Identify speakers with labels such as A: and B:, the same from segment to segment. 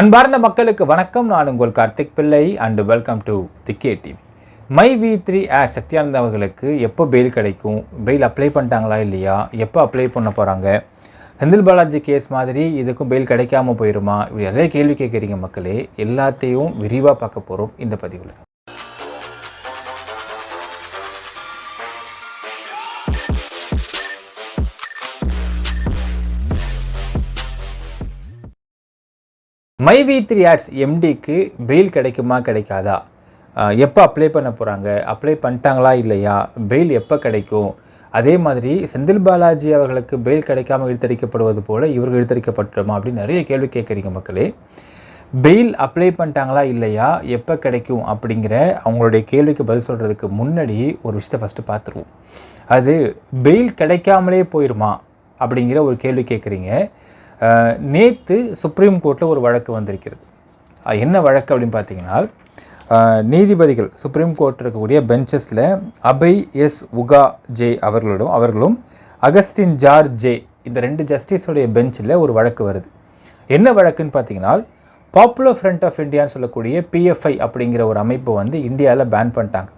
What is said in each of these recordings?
A: அன்பார்ந்த மக்களுக்கு வணக்கம். நான் உங்கள் Karthik Pillai and welcome to the KTV. மை-வி3 ஆட் சத்யானந்த் அவர்களுக்கு எப்போ பெயில் கிடைக்கும், பெயில் அப்ளை பண்ணிட்டாங்களா இல்லையா, எப்போ அப்ளை பண்ண போகிறாங்க, செந்தில் பாலாஜி கேஸ் மாதிரி இதுக்கும் பெயில் கிடைக்காம போயிடுமா, இப்படி நிறைய கேள்வி கேட்குறீங்க மக்களே. எல்லாத்தையும் விரிவாக பார்க்க போகிறோம் இந்த பதிவில். மை-வி3 ஆட்ஸ் எம்டிக்கு பெயில் கிடைக்குமா கிடைக்காதா, எப்போ அப்ளை பண்ண போகிறாங்க, அப்ளை பண்ணிட்டாங்களா இல்லையா, பெயில் எப்போ கிடைக்கும், அதே மாதிரி செந்தில் பாலாஜி அவர்களுக்கு பெயில் கிடைக்காமல் இழுத்தடிக்கப்படுவது போல் இவர்கள் இழுத்தடிக்கப்பட்டுமா அப்படின்னு நிறைய கேள்வி கேட்குறீங்க மக்களே. பெயில் அப்ளை பண்ணிட்டாங்களா இல்லையா, எப்போ கிடைக்கும் அப்படிங்கிற அவங்களுடைய கேள்விக்கு பதில் சொல்கிறதுக்கு முன்னாடி ஒரு விஷயத்தை ஃபஸ்ட்டு பார்த்துருவோம். அது பெயில் கிடைக்காமலே போயிடுமா அப்படிங்கிற ஒரு கேள்வி கேட்குறீங்க. நேற்று சுப்ரீம் கோர்ட்டில் ஒரு வழக்கு வந்திருக்கிறது. என்ன வழக்கு அப்படின்னு பார்த்தீங்கன்னா, நீதிபதிகள் சுப்ரீம் கோர்ட் இருக்கக்கூடிய பெஞ்சஸில் அபய் எஸ் உகா ஜே அவர்களும் அகஸ்டின் ஜார்ஜ் ஜே, இந்த ரெண்டு ஜஸ்டிஸுடைய பெஞ்சில் ஒரு வழக்கு வருது. என்ன வழக்குன்னு பார்த்தீங்கன்னா, பாப்புலர் ஃப்ரண்ட் ஆஃப் இந்தியான்னு சொல்லக்கூடிய PFI அப்படிங்கிற ஒரு அமைப்பை இந்தியாவில் பேன் பண்ணிட்டாங்க.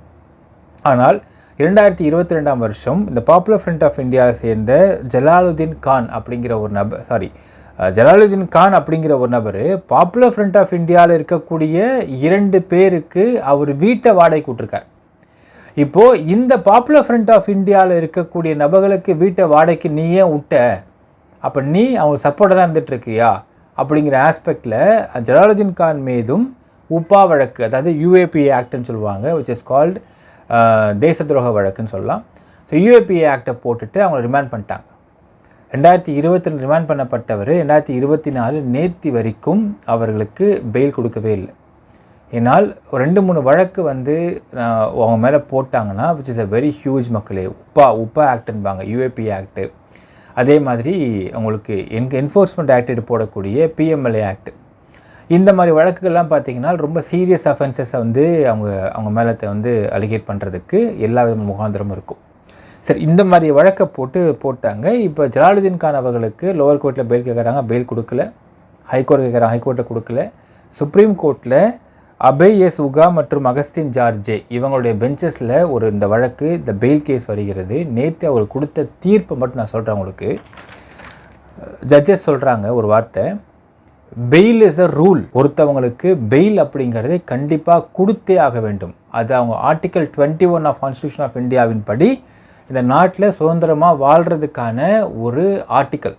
A: ஆனால் 2022 வருஷம் இந்த பாப்புலர் ஃப்ரண்ட் ஆஃப் இந்தியாவை சேர்ந்த ஜலாலுதீன் கான் அப்படிங்கிற ஒரு நபர் பாப்புலர் ஃப்ரண்ட் ஆஃப் இந்தியாவில் இருக்கக்கூடிய 2 பேருக்கு அவர் வீட்டை வாடகை கூட்டிருக்கார். இப்போது இந்த பாப்புலர் ஃப்ரண்ட் ஆஃப் இந்தியாவில் இருக்கக்கூடிய நபர்களுக்கு வீட்டை வாடகைக்கு நீ ஏன் விட்ட, அப்போ நீ அவங்களுக்கு சப்போர்ட்டாக தான் இருந்துகிட்ருக்கியா அப்படிங்கிற ஆஸ்பெக்டில் ஜலாலுதீன் கான் மீதும் உப்பா வழக்கு, அதாவது UAPA ஆக்ட்னு சொல்லுவாங்க, விச் இஸ் கால்டு தேச துரோக வழக்குன்னு சொல்லலாம். ஸோ UAPA ஆக்டை போட்டுட்டு அவங்களை ரிமாண்ட் பண்ணிட்டாங்க. 2020 ரிமாண்ட் பண்ணப்பட்டவர் 2024 நேற்று வரைக்கும் அவர்களுக்கு பெயில் கொடுக்கவே இல்லை. ஏன்னால் 2-3 வழக்கு அவங்க மேலே போட்டாங்கன்னா which is a very huge மக்களே. உப்பா ஆக்டுன்பாங்க, UAPA ஆக்டு. அதே மாதிரி அவங்களுக்கு என்ஃபோர்ஸ்மெண்ட் ஆக்ட் போடக்கூடிய PMLA ஆக்ட். இந்த மாதிரி வழக்குகள்லாம் பார்த்திங்கன்னா ரொம்ப சீரியஸ் அஃபென்சஸை அவங்க மேலே அலிகேட் பண்ணுறதுக்கு எல்லா வித முகாந்திரமும் இருக்கும். சரி, இந்த மாதிரி வழக்கை போட்டாங்க. இப்போ ஜலாலுதீன் கான் அவர்களுக்கு லோவர் கோர்ட்டில் பெயில் கேட்குறாங்க, பெயில் கொடுக்கல. ஹைகோர்ட் கேட்குறாங்க, ஹைகோர்ட்டை கொடுக்கல. சுப்ரீம் கோர்ட்டில் அபய் எஸ் உகா மற்றும் அகஸ்டின் ஜார்ஜ் ஜே இவங்களுடைய பெஞ்சஸில் இந்த வழக்கு, இந்த பெயில் கேஸ் வருகிறது. நேற்று அவர் கொடுத்த தீர்ப்பை மட்டும் நான் சொல்கிறேன் உங்களுக்கு. ஜட்ஜஸ் சொல்கிறாங்க ஒரு வார்த்தை, பெயில் இஸ் அ ரூல். ஒருத்தவங்களுக்கு பெயில் அப்படிங்கிறதை கண்டிப்பாக கொடுத்தே ஆக வேண்டும். அது அவங்க ஆர்டிக்கல் 21 ஆஃப் கான்ஸ்டியூஷன் ஆஃப் இந்தியாவின் படி இந்த நாட்டில் சுதந்திரமாக வாழ்கிறதுக்கான ஒரு ஆர்டிக்கல்,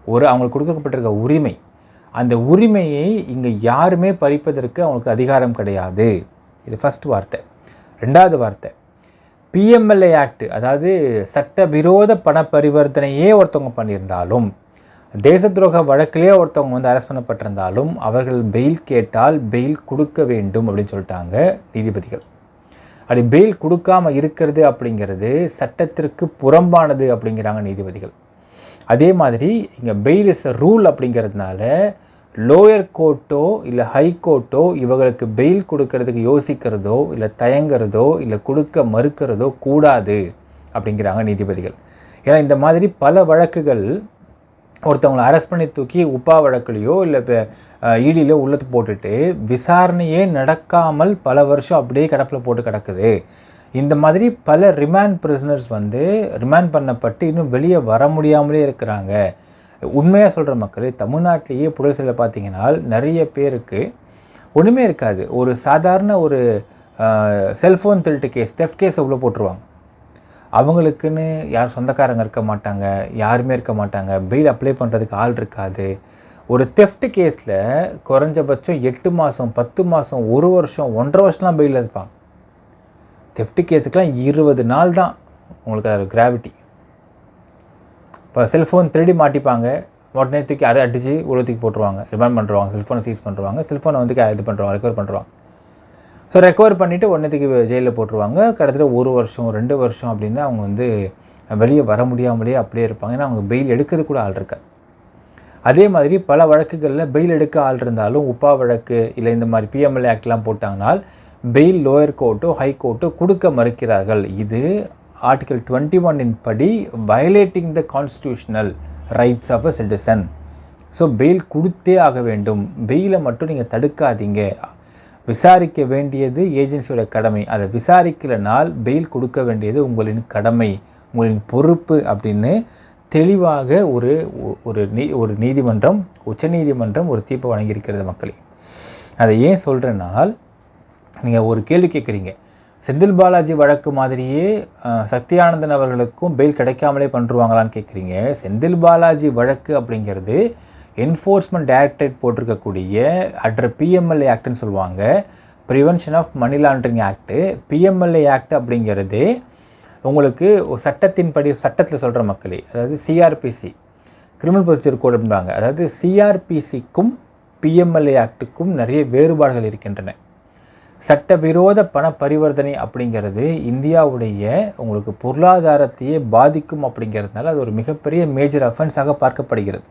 A: அவங்களுக்கு கொடுக்கப்பட்டிருக்க உரிமை. அந்த உரிமையை இங்கே யாருமே பறிப்பதற்கு அவங்களுக்கு அதிகாரம் கிடையாது. இது ஃபஸ்ட் வார்த்தை. 2வது வார்த்தை, PMLA ஆக்ட், அதாவது சட்டவிரோத பண பரிவர்த்தனையே ஒருத்தவங்க பண்ணியிருந்தாலும், தேச துரோக வழக்கிலே ஒருத்தவங்க அரெஸ்ட் பண்ணப்பட்டிருந்தாலும் அவர்கள் பெயில் கேட்டால் பெயில் கொடுக்க வேண்டும் அப்படின்னு சொல்லிட்டாங்க நீதிபதிகள். அப்படி பெயில் கொடுக்காமல் இருக்கிறது அப்படிங்கிறது சட்டத்திற்கு புறம்பானது அப்படிங்கிறாங்க நீதிபதிகள். அதே மாதிரி இங்கே பெயில் இஸ் அ ரூல் அப்படிங்கிறதுனால லோயர் கோர்ட்டோ இல்லை ஹைகோர்ட்டோ இவங்களுக்கு பெயில் கொடுக்கறதுக்கு யோசிக்கிறதோ இல்லை தயங்குறதோ இல்லை கொடுக்க மறுக்கிறதோ கூடாது அப்படிங்கிறாங்க நீதிபதிகள். ஏன்னா இந்த மாதிரி பல வழக்குகள் ஒருத்தவங்களை அரெஸ்ட் பண்ணி தூக்கி உப்பா வழக்குலையோ இல்லை இப்போ EDலையோ உள்ளத்து போட்டுட்டு விசாரணையே நடக்காமல் பல வருஷம் அப்படியே கிடப்பில் போட்டு கிடக்குது. இந்த மாதிரி பல ரிமாண்ட் பிரிசனர்ஸ் ரிமாண்ட் பண்ணப்பட்டு இன்னும் வெளியே வர முடியாமலே இருக்கிறாங்க. உண்மையாக சொல்கிற மக்கள், தமிழ்நாட்டிலேயே புழல் சிலையில் பார்த்தீங்கன்னா நிறைய பேருக்கு ஒன்றுமே இருக்காது. ஒரு சாதாரண ஒரு செல்ஃபோன் திருட்டு கேஸ், தெஃப்ட் கேஸை உள்ளே போட்டுருவாங்க. அவங்களுக்குன்னு யார் சொந்தக்காரங்க இருக்க மாட்டாங்க, யாருமே இருக்க மாட்டாங்க, பெயில் அப்ளை பண்ணுறதுக்கு ஆள் இருக்காது. ஒரு தெஃப்ட் கேஸில் குறைஞ்சபட்சம் 8 மாதம் 10 மாதம் 1 வருஷம் 1.5 வருஷம்லாம் பெயில் இருப்பாங்க. தெஃப்ட் கேஸுக்கெலாம் 20 நாள் தான் உங்களுக்கு அது கிராவிட்டி. இப்போ செல்ஃபோன் திருடி மாட்டிப்பாங்க, உடனே தூக்கி அடித்து உலகத்துக்கு போட்டுருவாங்க, ரிமாண்ட் பண்ணுறாங்க, செல்ஃபோனை சீஸ் பண்ணுறாங்க, செல்ஃபோனை இது பண்ணுறாங்க, ரெக்கவர் பண்ணுறாங்க. ஸோ ரெக்கவர் பண்ணிவிட்டு உடனேத்துக்கு ஜெயிலில் போட்டுருவாங்க. கிட்டத்தட்ட 1 வருஷம் 2 வருஷம் அப்படின்னு அவங்க வெளியே வர முடியாமலே அப்படியே இருப்பாங்க. ஏன்னா அவங்க பெயில் எடுக்கிறது கூட ஆள் இருக்காது. அதே மாதிரி பல வழக்குகளில் பெயில் எடுக்க ஆள் இருந்தாலும் உப்பா வழக்கு இல்லை இந்த மாதிரி PMLA ஆக்ட்லாம் போட்டாங்கன்னா பெயில் லோயர் கோர்ட்டோ ஹைகோர்ட்டோ கொடுக்க மறுக்கிறார்கள். இது ஆர்டிகல் 21 படி violating the constitutional rights of a citizen so bail கொடுத்தே ஆக வேண்டும். பெயிலை மட்டும் நீங்கள் தடுக்காதீங்க. விசாரிக்க வேண்டியது ஏஜென்சியோட கடமை. அதை விசாரிக்கலைனால் பெயில் கொடுக்க வேண்டியது உங்களின் கடமை, உங்களின் பொறுப்பு அப்படின்னு தெளிவாக ஒரு நீதிமன்றம், உச்சநீதிமன்றம் ஒரு தீர்ப்பை வழங்கியிருக்கிறது மக்களே. அதை ஏன் சொல்கிறேன்னால், நீங்கள் ஒரு கேள்வி கேட்குறீங்க, செந்தில் பாலாஜி வழக்கு மாதிரியே சத்யானந்தன் அவர்களுக்கும் பெயில் கிடைக்காமலே பண்ணுருவாங்களான்னு கேட்குறீங்க. செந்தில் பாலாஜி வழக்கு அப்படிங்கிறது என்ஃபோர்ஸ்மெண்ட் டைரக்டரேட் போட்டிருக்கக்கூடிய PMLA ஆக்ட்னு சொல்லுவாங்க, prevention of money laundering act. PMLA act அப்படிங்கிறது உங்களுக்கு சட்டத்தின்படி, சட்டத்தில் சொல்கிற மக்களே, அதாவது CRPC கிரிமினல் ப்ரொசீஜர் கோட் அப்படின்பாங்க. அதாவது CRPCக்கும் PMLA ஆக்டுக்கும் நிறைய வேறுபாடுகள் இருக்கின்றன. சட்டவிரோத பண பரிவர்த்தனை அப்படிங்கிறது இந்தியாவுடைய உங்களுக்கு பொருளாதாரத்தையே பாதிக்கும் அப்படிங்கிறதுனால அது ஒரு மிகப்பெரிய மேஜர் அஃபென்ஸாக பார்க்கப்படுகிறது.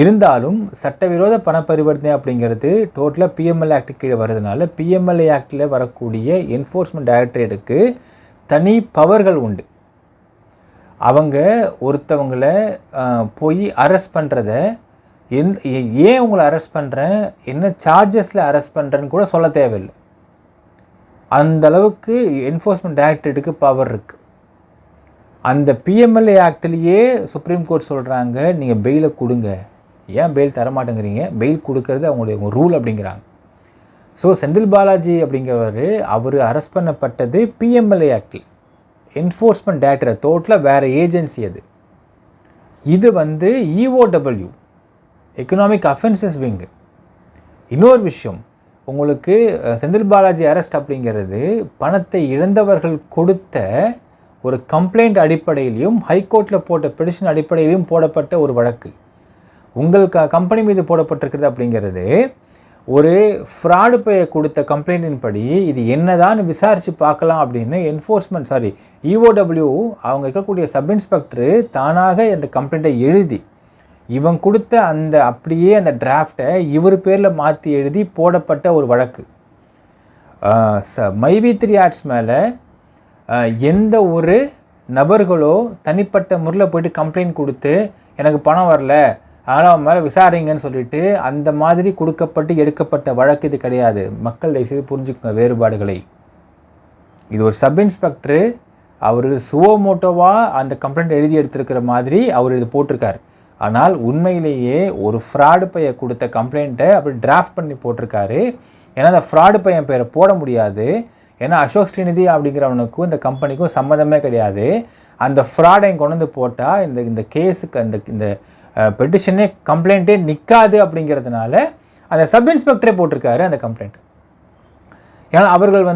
A: இருந்தாலும் சட்டவிரோத பண பரிவர்த்தனை அப்படிங்கிறது டோட்டலாக PMLA ஆக்ட் கீழே வருதுனால PMLA ஆக்டில் வரக்கூடிய என்ஃபோர்ஸ்மெண்ட் டைரக்டரேட்டுக்கு தனி பவர்கள் உண்டு. அவங்க ஒருத்தவங்களை போய் அரெஸ்ட் பண்ணுறத ஏன் உங்களை அரெஸ்ட் பண்ணுறேன், என்ன சார்ஜஸில் அரெஸ்ட் பண்ணுறேன்னு கூட சொல்ல தேவையில்லை. அந்த அளவுக்கு என்ஃபோர்ஸ்மெண்ட் டைரக்டரேட்டுக்கு பவர் இருக்குது. அந்த PMLA ஆக்டிலேயே சுப்ரீம் கோர்ட் சொல்கிறாங்க, நீங்கள் பெயிலை கொடுங்க. ஏன் பெயில் தரமாட்டேங்கிறீங்க, பெயில் கொடுக்கறது அவங்களுடைய ரூல் அப்படிங்கிறாங்க. ஸோ செந்தில் பாலாஜி அப்படிங்கிறவர் அவர் அரெஸ்ட் பண்ணப்பட்டது PMLA ஆக்டில். என்ஃபோர்ஸ்மெண்ட் டைரக்டரேட் டோட்டலாக வேறு ஏஜென்சி அது. இது EOW எக்கனாமிக் அஃபென்சஸ் விங்கு. இன்னொரு விஷயம், உங்களுக்கு செந்தில் பாலாஜி அரெஸ்ட் அப்படிங்கிறது பணத்தை இழந்தவர்கள் கொடுத்த ஒரு கம்ப்ளைண்ட் அடிப்படையிலையும் ஹைகோர்ட்டில் போட்ட பெடிஷன் அடிப்படையிலையும் போடப்பட்ட ஒரு வழக்கு. உங்கள் கம்பெனி மீது போடப்பட்டிருக்கிறது அப்படிங்கிறது ஒரு ஃப்ராடு பைய கொடுத்த கம்ப்ளைண்ட்டின் படி இது என்னதான் விசாரித்து பார்க்கலாம் அப்படின்னு EOW அவங்க இருக்கக்கூடிய சப் இன்ஸ்பெக்டரு தானாக அந்த கம்ப்ளைண்ட்டை எழுதி இவன் கொடுத்த அப்படியே அந்த டிராஃப்டை இவர் பேரில் மாற்றி எழுதி போடப்பட்ட ஒரு வழக்கு. மைவி3 ஆர்ட்ஸ் மேலே எந்த ஒரு நபர்களோ தனிப்பட்ட முறையில் போய்ட்டு கம்ப்ளைண்ட் கொடுத்து எனக்கு பணம் வரல ஆனால் அவன் மேலே விசாரிங்கன்னு சொல்லிட்டு அந்த மாதிரி கொடுக்கப்பட்டு எடுக்கப்பட்ட வழக்கு இது கிடையாது. மக்கள் தயவுசெய்து புரிஞ்சுக்கோங்க வேறுபாடுகளை. இது ஒரு சப் இன்ஸ்பெக்டரு அவர் சுவோமோட்டோவாக அந்த கம்ப்ளைண்ட் எழுதி எடுத்திருக்கிற மாதிரி அவர் இது போட்டிருக்காரு. ஆனால் உண்மையிலேயே ஒரு ஃப்ராடு பைய கொடுத்த கம்ப்ளைண்ட்டை அப்படி டிராஃப்ட் பண்ணி போட்டிருக்காரு. ஏன்னா அந்த ஃப்ராடு பையன் பேரை போட முடியாது. ஏன்னா அசோக் ஸ்ரீநிதி அப்படிங்கிறவனுக்கும் இந்த கம்பெனிக்கும் சம்மந்தமே கிடையாது. அந்த ஃப்ராடை கொண்டு வந்து போட்டால் இந்த கேஸுக்கு இந்த பெட்டிஷனே கம்ப்ளைண்ட்டே நிற்காது அப்படிங்கிறதுனால அந்த சப் இன்ஸ்பெக்டரே போட்டிருக்காரு அந்த கம்ப்ளைண்ட். ஏன்னா அவர்கள்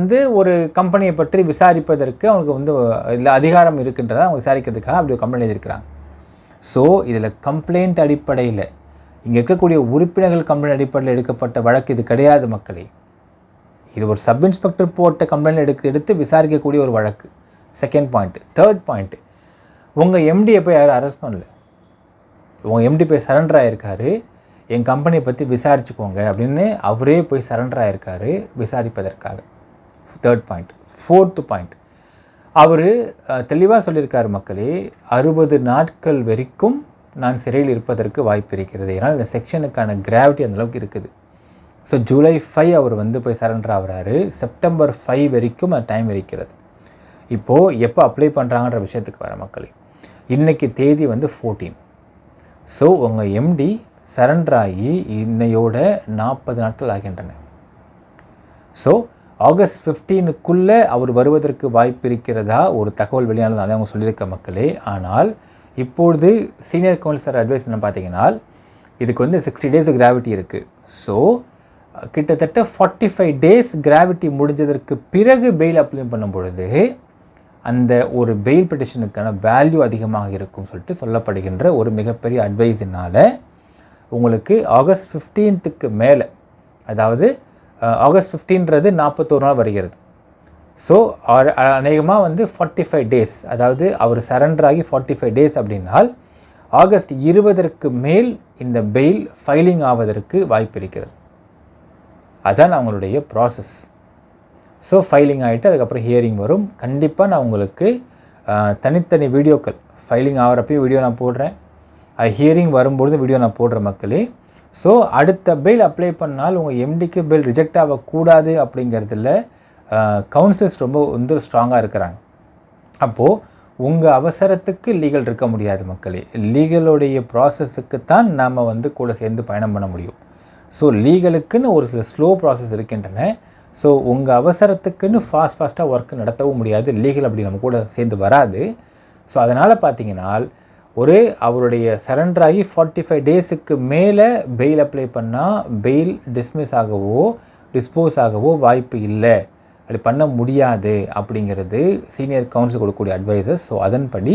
A: ஒரு கம்பெனியை பற்றி விசாரிப்பதற்கு அவங்களுக்கு இதில் அதிகாரம் இருக்குன்றதை அவங்க விசாரிக்கிறதுக்காக அப்படி ஒரு கம்ப்ளைண்ட் எழுதியிருக்கிறாங்க. ஸோ இதில் கம்ப்ளைண்ட் அடிப்படையில் இங்கே இருக்கக்கூடிய உறுப்பினர்கள் கம்ப்ளைண்ட் அடிப்படையில் எடுக்கப்பட்ட வழக்கு இது கிடையாது மக்களே. இது ஒரு சப் இன்ஸ்பெக்டர் போட்ட கம்ப்ளைண்ட் எடுத்து விசாரிக்கக்கூடிய ஒரு வழக்கு. Second point. தேர்ட் பாயிண்ட்டு, உங்கள் எம்டியை போய் யாரும் அரெஸ்ட் பண்ணல. உங்கள் எம்டி போய் சரண்டர் ஆகிருக்காரு, என் கம்பெனியை பற்றி விசாரிச்சுக்கோங்க அப்படின்னு அவரே போய் சரண்டர் ஆகிருக்காரு விசாரிப்பதற்காக. Third point. ஃபோர்த்து பாயிண்ட், அவர் தெளிவாக சொல்லியிருக்கார் மக்களே, 60 நாட்கள் வரைக்கும் நான் சிறையில் இருப்பதற்கு வாய்ப்பு இருக்கிறது. ஏன்னால் இந்த செக்ஷனுக்கான கிராவிட்டி அந்தளவுக்கு இருக்குது. ஸோ ஜூலை 5 அவர் போய் சரண்டர் ஆகிறாரு. செப்டம்பர் 5 வரைக்கும் அந்த டைம் இருக்கிறது. இப்போது எப்போ அப்ளை பண்ணுறாங்கன்ற விஷயத்துக்கு வர மக்களே, இன்றைக்கி தேதி 14. ஸோ உங்கள் எம்டி சரண்டர் ஆகி இன்னையோட 40 நாட்கள் ஆகின்றன. ஸோ ஆகஸ்ட் 15க்குள்ளே அவர் வருவதற்கு வாய்ப்பு இருக்கிறதா ஒரு தகவல் வெளியானதாலே அவங்க சொல்லியிருக்க மக்களே. ஆனால் இப்பொழுது சீனியர் கவுன்சிலர் அட்வைஸ் என்ன பார்த்தீங்கன்னா, இதுக்கு 60 days கிராவிட்டி இருக்குது. ஸோ கிட்டத்தட்ட 45 days கிராவிட்டி முடிஞ்சதற்கு பிறகு பெயில் அப்ளை பண்ணும் பொழுது அந்த ஒரு பெயில் பெட்டிஷனுக்கான வேல்யூ அதிகமாக இருக்கும் சொல்லிட்டு சொல்லப்படுகின்ற ஒரு மிகப்பெரிய அட்வைஸினால் உங்களுக்கு ஆகஸ்ட் 15க்கு மேலே, அதாவது ஆகஸ்ட் 15ன்றது 41 நாள் வருகிறது. ஸோ அநேகமாக 45 days, அதாவது அவர் சரண்டர் ஆகி 45 days அப்படின்னால் ஆகஸ்ட் 20க்கு மேல் இந்த பெயில் ஃபைலிங் ஆவதற்கு வாய்ப்பு இருக்கிறது. அதுதான் அவங்களுடைய ப்ராசஸ். ஸோ ஃபைலிங் ஆகிட்டு அதுக்கப்புறம் ஹியரிங் வரும். கண்டிப்பாக நான் உங்களுக்கு தனித்தனி வீடியோக்கள் ஃபைலிங் ஆகிறப்பையும் வீடியோ நான் போடுறேன், ஹியரிங் வரும்பொழுது வீடியோ நான் போடுற மக்களே. ஸோ அடுத்த பெயில் அப்ளை பண்ணால் உங்கள் எம்டிக்கு பெயில் ரிஜெக்ட் ஆகக்கூடாது அப்படிங்கிறதுல கவுன்சில்ஸ் ரொம்ப வந்து ஸ்ட்ராங்காக இருக்கிறாங்க. அப்போது உங்கள் அவசரத்துக்கு லீகல் இருக்க முடியாது மக்களே. லீகலுடைய ப்ராசஸுக்கு தான் நாம் வந்து கூட சேர்ந்து பயணம் பண்ண முடியும். ஸோ லீகலுக்குன்னு ஒரு சில ஸ்லோ ப்ராசஸ் இருக்கின்றன. ஸோ உங்கள் அவசரத்துக்குன்னு ஃபாஸ்ட்டாக ஒர்க் நடத்தவும் முடியாது. லீகல் அப்படி நம்ம கூட சேர்ந்து வராது. ஸோ அதனால் பார்த்தீங்கன்னா அவருடைய சரண்டர் ஆகி 45 டேஸுக்கு மேலே பெயில் அப்ளை பண்ணால் பெயில் டிஸ்மிஸ் ஆகவோ டிஸ்போஸ் ஆகவோ வாய்ப்பு இல்லை, அப்படி பண்ண முடியாது அப்படிங்கிறது சீனியர் கவுன்சில் கொடுக்கக்கூடிய அட்வைசஸ். ஸோ அதன்படி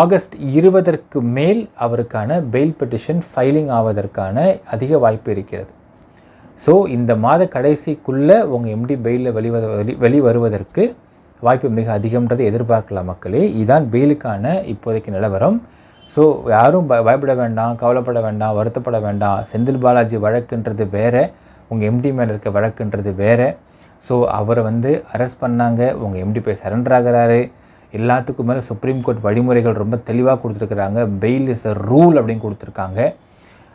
A: ஆகஸ்ட் 20 மேல் அவருக்கான பெயில் பெட்டிஷன் ஃபைலிங் ஆவதற்கான அதிக வாய்ப்பு இருக்கிறது. ஸோ இந்த மாத கடைசிக்குள்ளே உங்கள் எம்டி பெயிலில் வெளிவருவதற்கு வாய்ப்பு மிக அதிகம்ன்றதை எதிர்பார்க்கலாம் மக்களே. இதுதான் பெயிலுக்கான இப்போதைக்கு நிலவரம். ஸோ யாரும் பயப்பட வேண்டாம், கவலைப்பட வேண்டாம், வருத்தப்பட வேண்டாம். செந்தில் பாலாஜி வழக்குன்றது வேறு, உங்கள் எம்டி மேலே இருக்க வழக்குன்றது வேறு. ஸோ அவரை வந்து அரெஸ்ட் பண்ணாங்க, உங்கள் எம்டி போய் சரண்டர் ஆகிறாரு. எல்லாத்துக்கும் மேலே சுப்ரீம் கோர்ட் வழிமுறைகள் ரொம்ப தெளிவாக கொடுத்துருக்குறாங்க. பெயில் இஸ் அ ரூல் அப்படின்னு கொடுத்துருக்காங்க.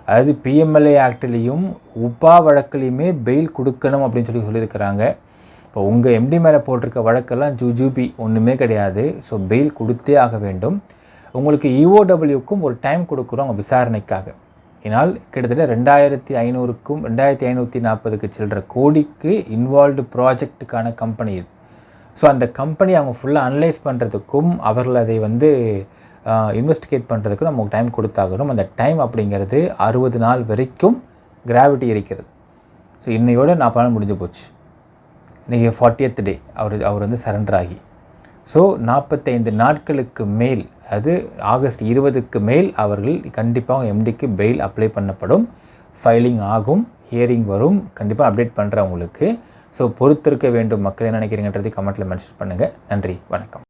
A: அதாவது பிஎம்எல்ஏ ஆக்ட்லேயும் உப்பா வழக்குலேயுமே பெயில் கொடுக்கணும் அப்படின்னு சொல்லியிருக்கிறாங்க. இப்போ உங்கள் எம்டி மேலே போட்டிருக்க வழக்கெல்லாம் ஜூபி ஒன்றுமே கிடையாது. ஸோ பெயில் கொடுத்தே ஆக வேண்டும். உங்களுக்கு இஓடபிள்யூக்கும் ஒரு டைம் கொடுக்குறோம் அவங்க விசாரணைக்காக. இதனால் கிட்டத்தட்ட 2500க்கும் 2540க்கு சில்லற கோடிக்கு இன்வால்வ்டு ப்ராஜெக்ட்டுக்கான கம்பெனி இது. ஸோ அந்த கம்பெனி அவங்க ஃபுல்லாக அனலைஸ் பண்ணுறதுக்கும் அவர்கள் அதை வந்து இன்வெஸ்டிகேட் பண்ணுறதுக்கும் நமக்கு டைம் கொடுத்தாகணும். அந்த டைம் அப்படிங்கிறது 60 நாள் வரைக்கும் கிராவிட்டி இருக்கிறது. ஸோ இன்னையோட 40 நாள் முடிஞ்சு போச்சு. இன்றைக்கி 40th டே அவர் வந்து சரண்டர் ஆகி. ஸோ 45 நாட்களுக்கு மேல், அது ஆகஸ்ட் 20க்கு மேல் அவர்கள் கண்டிப்பாக எம்டிக்கு பெயில் அப்ளை பண்ணப்படும். ஃபைலிங் ஆகும், ஹியரிங் வரும். கண்டிப்பாக அப்டேட் பண்ணுறேன் உங்களுக்கு. ஸோ பொறுத்திருக்க வேண்டும் மக்கள். என்ன நினைக்கிறீங்கன்றதை கமெண்ட்டில் மென்ஷன் பண்ணுங்கள். நன்றி, வணக்கம்.